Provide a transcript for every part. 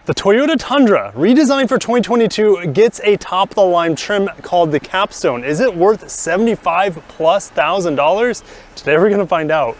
The Toyota Tundra, redesigned for 2022, gets a top-of-the-line trim called the Capstone. Is it worth $75,000+? Today we're gonna find out.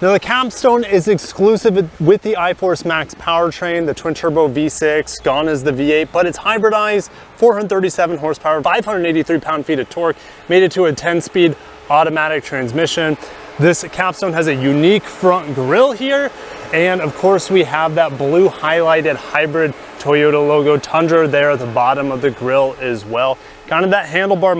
Now the Capstone is exclusive with the iForce MAX Powertrain, the twin-turbo V6, gone is the V8, but it's hybridized, 437 horsepower, 583 pound-feet of torque, made it to a 10-speed automatic transmission. This Capstone has a unique front grille here, and of course we have that blue highlighted hybrid Toyota logo Tundra there at the bottom of the grille as well. Kind of that handlebar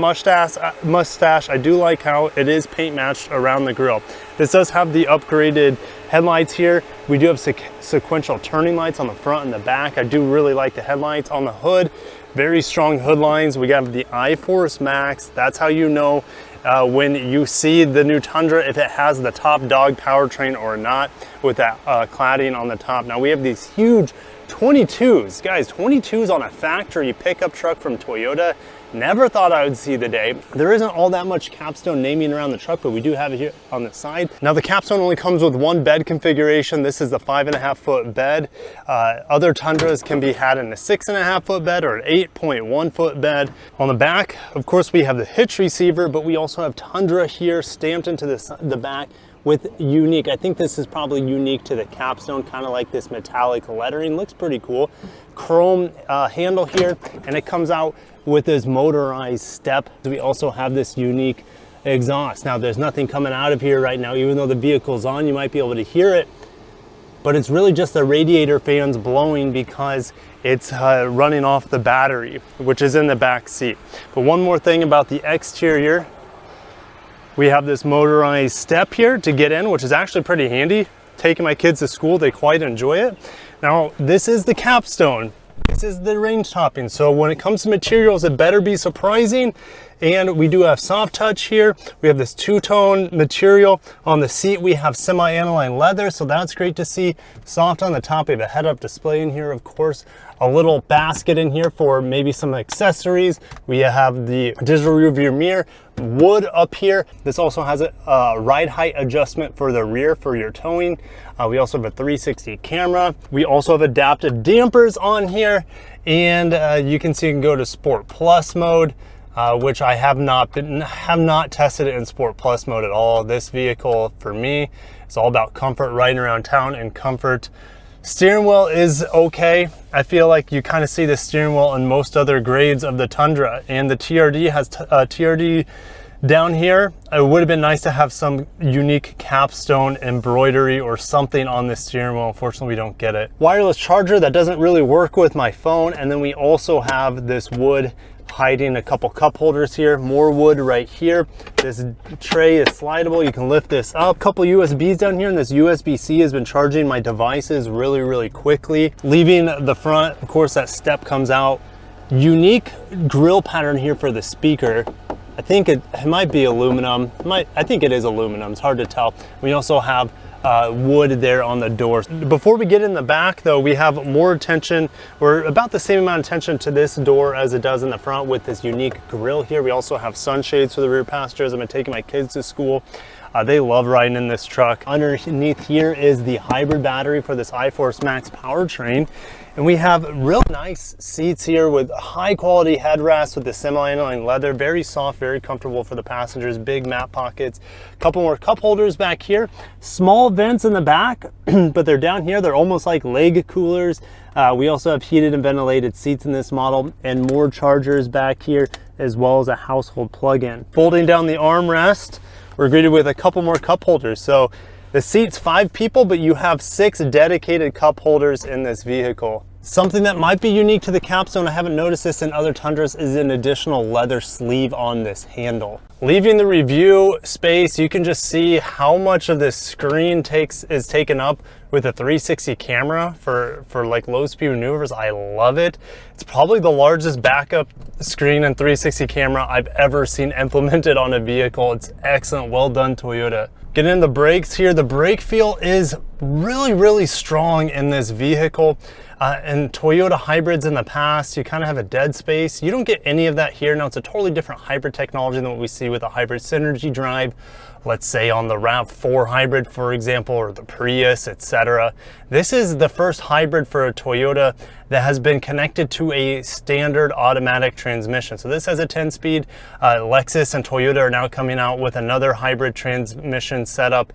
mustache. I do like how it is paint matched around the grille. This does have the upgraded headlights here. We do have sequential turning lights on the front and the back. I do really like the headlights on the hood. Very strong hood lines. We got the iForce MAX. That's how you know when you see the new Tundra, if it has the top dog powertrain or not, with that cladding on the top. Now we have these huge 22s. Guys, 22s on a factory pickup truck from Toyota. Never thought I would see the day. There isn't all that much Capstone naming around the truck, but we do have it here on the side. Now the Capstone only comes with one bed configuration. This is the 5.5-foot bed. Other Tundras can be had in a 6.5-foot bed or an 8.1-foot bed. On the back, of course, we have the hitch receiver, but we also have Tundra here stamped into the back with unique. I think this is probably unique to the Capstone, kind of like this metallic lettering. Looks pretty cool. Chrome handle here, and it comes out with this motorized step. We also have this unique exhaust. Now there's nothing coming out of here right now, even though the vehicle's on, you might be able to hear it, but it's really just the radiator fans blowing because it's running off the battery, which is in the back seat. But one more thing about the exterior, we have this motorized step here to get in, which is actually pretty handy. Taking my kids to school, they quite enjoy it. Now, this is the Capstone. This is the range topping. So when it comes to materials, it better be surprising. And we do have soft touch here. We have this two-tone material. On the seat, we have semi-aniline leather, so that's great to see. Soft on the top. We have a head-up display in here, of course. A little basket in here for maybe some accessories. We have the digital rearview mirror, wood up here. This also has a ride height adjustment for the rear for your towing. We also have a 360 camera. We also have adaptive dampers on here, and you can see you can go to Sport Plus mode, which I have not tested it in Sport Plus mode at all. This vehicle for me is all about comfort riding around town and comfort. Steering wheel is okay. I feel like you kind of see the steering wheel in most other grades of the Tundra, and the TRD has TRD down here. It would have been nice to have some unique Capstone embroidery or something on the steering wheel. Unfortunately, we don't get it. Wireless charger that doesn't really work with my phone, and then we also have this wood hiding a couple cup holders here, more wood right here. This tray is slidable, you can lift this up. Couple USBs down here, and this USB-C has been charging my devices really quickly. Leaving the front, of course, that step comes out. Unique grille pattern here for the speaker. I think it might be aluminum. I think it is aluminum, it's hard to tell. We also have wood there on the doors. Before we get in the back though, we have more attention, or about the same amount of attention to this door as it does in the front with this unique grille here. We also have sunshades for the rear passengers. I've been taking my kids to school. They love riding in this truck. Underneath here is the hybrid battery for this iForce MAX Powertrain. And we have real nice seats here with high quality headrests with the semi-aniline leather. Very soft, very comfortable for the passengers. Big mat pockets. Couple more cup holders back here. Small vents in the back, but they're down here. They're almost like leg coolers. We also have heated and ventilated seats in this model, and more chargers back here, as well as a household plug-in. Folding down the armrest, we're greeted with a couple more cup holders. So the seat's 5 people, but you have 6 dedicated cup holders in this vehicle. Something that might be unique to the Capstone, I haven't noticed this in other Tundras, is an additional leather sleeve on this handle. Leaving the review space, you can just see how much of this screen is taken up with a 360 camera for like low speed maneuvers. I love it. It's probably the largest backup screen and 360 camera I've ever seen implemented on a vehicle. It's excellent, well done Toyota. Getting in the brakes here, the brake feel is really strong in this vehicle. And Toyota hybrids in the past, you kind of have a dead space. You don't get any of that here. Now it's a totally different hybrid technology than what we see with a hybrid Synergy drive let's say on the RAV4 hybrid, for example, or the Prius, etc. This is the first hybrid for a Toyota that has been connected to a standard automatic transmission. So this has a 10-speed. Lexus and Toyota are now coming out with another hybrid transmission setup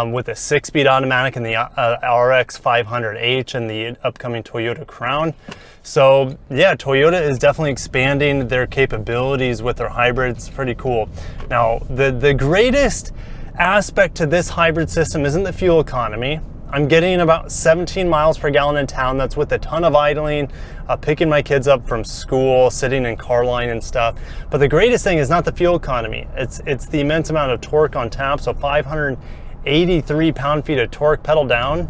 with a 6-speed automatic in the RX 500h and the upcoming Toyota Crown. So yeah, Toyota is definitely expanding their capabilities with their hybrids. Pretty cool. Now, the greatest aspect to this hybrid system isn't the fuel economy. I'm getting about 17 miles per gallon in town. That's with a ton of idling, picking my kids up from school, sitting in car line and stuff. But the greatest thing is not the fuel economy. It's the immense amount of torque on tap. So 583 pound-feet of torque pedal down.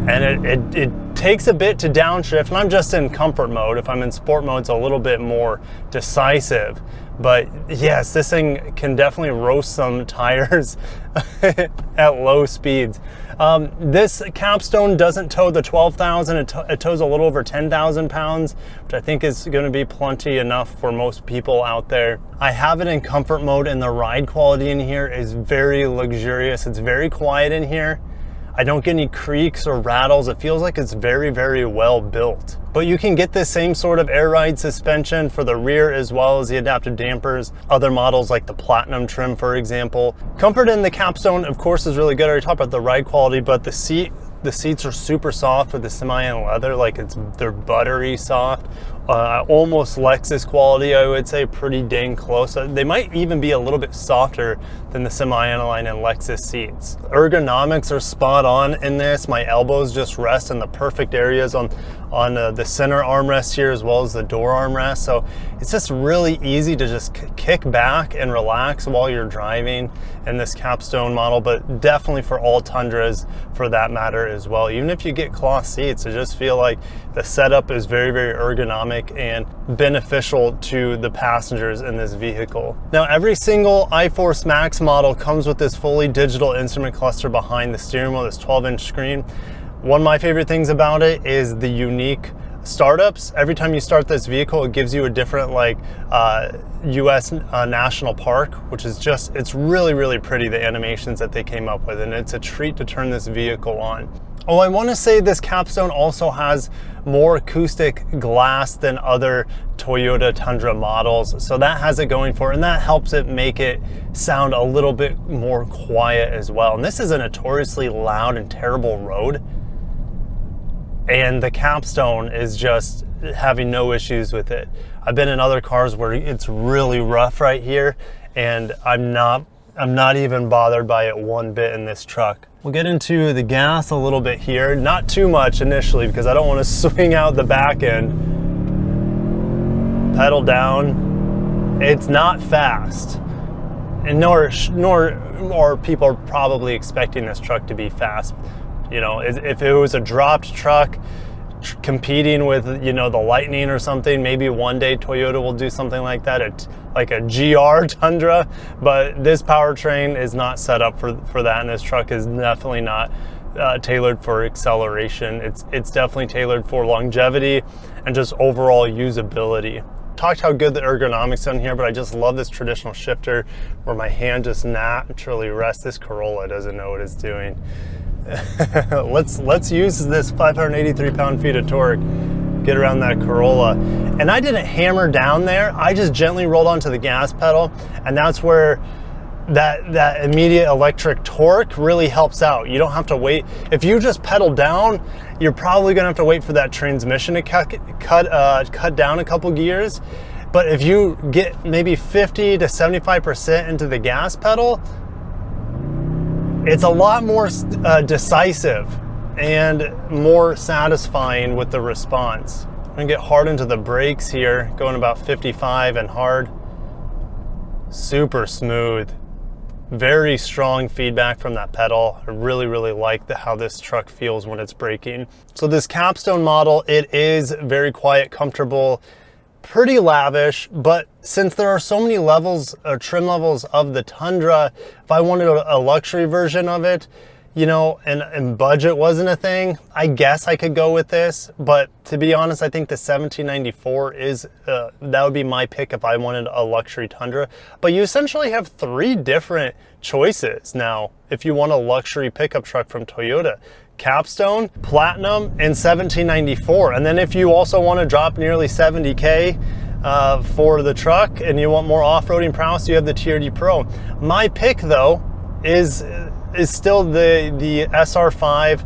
And it takes a bit to downshift, and I'm just in comfort mode. If I'm in sport mode, it's a little bit more decisive. But yes, this thing can definitely roast some tires at low speeds. This Capstone doesn't tow the 12,000, it tows a little over 10,000 pounds, which I think is gonna be plenty enough for most people out there. I have it in comfort mode, and the ride quality in here is very luxurious. It's very quiet in here. I don't get any creaks or rattles. It feels like it's very, very well built. But you can get this same sort of air ride suspension for the rear as well as the adaptive dampers. Other models like the Platinum trim, for example. Comfort in the Capstone, of course, is really good. I already talked about the ride quality, but the seats are super soft with the Semi-Aniline leather. Like they're buttery soft. Almost Lexus quality, I would say, pretty dang close. They might even be a little bit softer than the Semi-Aniline and Lexus seats. Ergonomics are spot on in this. My elbows just rest in the perfect areas on the center armrest here, as well as the door armrest. So it's just really easy to just kick back and relax while you're driving in this Capstone model, but definitely for all Tundras for that matter as well. Even if you get cloth seats, I just feel like the setup is very, very ergonomic and beneficial to the passengers in this vehicle. Now, every single iForce MAX model comes with this fully digital instrument cluster behind the steering wheel, this 12-inch screen. One of my favorite things about it is the unique startups. Every time you start this vehicle, it gives you a different US national park, which is just, it's really, really pretty, the animations that they came up with, and it's a treat to turn this vehicle on. Oh, I want to say this Capstone also has more acoustic glass than other Toyota Tundra models, so that has it going for it, and that helps it make it sound a little bit more quiet as well. And this is a notoriously loud and terrible road, and the Capstone is just having no issues with it. I've been in other cars where it's really rough right here, and I'm not even bothered by it one bit in this truck. We'll get into the gas a little bit here, not too much initially because I don't want to swing out the back end. Pedal down. It's not fast, and nor are people probably expecting this truck to be fast. You know, if it was a dropped truck competing with, you know, the Lightning or something, maybe one day Toyota will do something like that. It's like a GR Tundra, but this powertrain is not set up for that, and this truck is definitely not tailored for acceleration. It's definitely tailored for longevity and just overall usability. Talked how good the ergonomics on here, but I just love this traditional shifter where my hand just naturally rests. This Corolla doesn't know what it's doing. let's use this 583 pound-feet of torque, get around that Corolla. And I didn't hammer down there, I just gently rolled onto the gas pedal, and that's where that immediate electric torque really helps out. You don't have to wait. If you just pedal down, you're probably gonna have to wait for that transmission to cut down a couple gears. But if you get maybe 50 to 75% into the gas pedal, it's a lot more decisive and more satisfying with the response. I'm gonna get hard into the brakes here, going about 55 and hard. Super smooth. Very strong feedback from that pedal. I really, really like how this truck feels when it's braking. So this Capstone model, it is very quiet, comfortable, pretty lavish, but since there are so many levels or trim levels of the Tundra, if I wanted a luxury version of it, you know, and budget wasn't a thing, I guess I could go with this. But to be honest, I think the 1794 is, that would be my pick if I wanted a luxury Tundra. But you essentially have 3 different choices now if you want a luxury pickup truck from Toyota. Capstone, Platinum, and 1794. And then if you also want to drop nearly 70K for the truck and you want more off-roading prowess, you have the TRD Pro. My pick though is still the SR5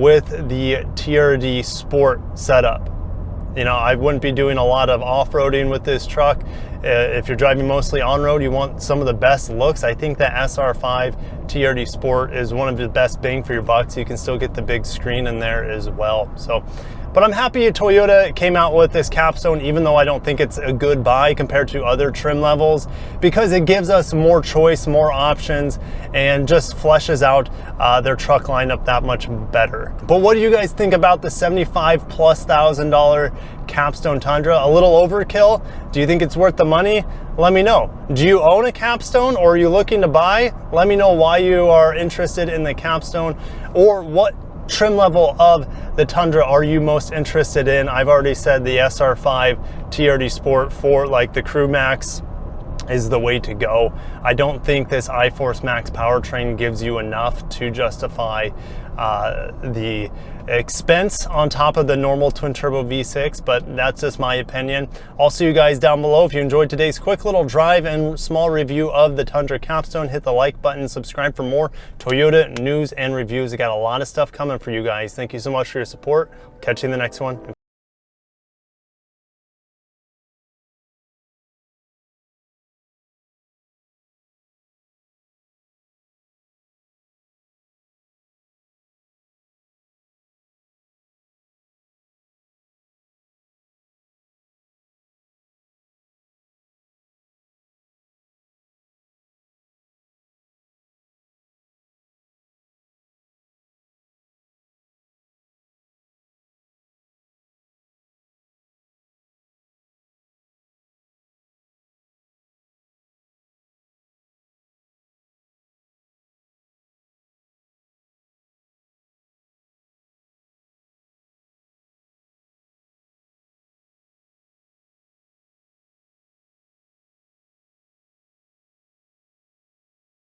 with the TRD Sport setup. You know, I wouldn't be doing a lot of off-roading with this truck. If you're driving mostly on-road, you want some of the best looks. I think the SR5 TRD Sport is one of the best bang for your buck. So you can still get the big screen in there as well. But I'm happy Toyota came out with this Capstone, even though I don't think it's a good buy compared to other trim levels, because it gives us more choice, more options, and just fleshes out their truck lineup that much better. But what do you guys think about the $75,000+ Capstone Tundra? A little overkill? Do you think it's worth the money? Let me know. Do you own a Capstone, or are you looking to buy? Let me know why you are interested in the Capstone, or what trim level of the Tundra are you most interested in. I've already said the SR5 TRD Sport for like the Crew Max is the way to go. I don't think this iForce MAX Powertrain gives you enough to justify the expense on top of the normal twin turbo V6, but that's just my opinion. I'll see you guys down below. If you enjoyed today's quick little drive and small review of the Tundra Capstone, hit the like button, subscribe for more Toyota news and reviews. I got a lot of stuff coming for you guys. Thank you so much for your support. Catch you in the next one, and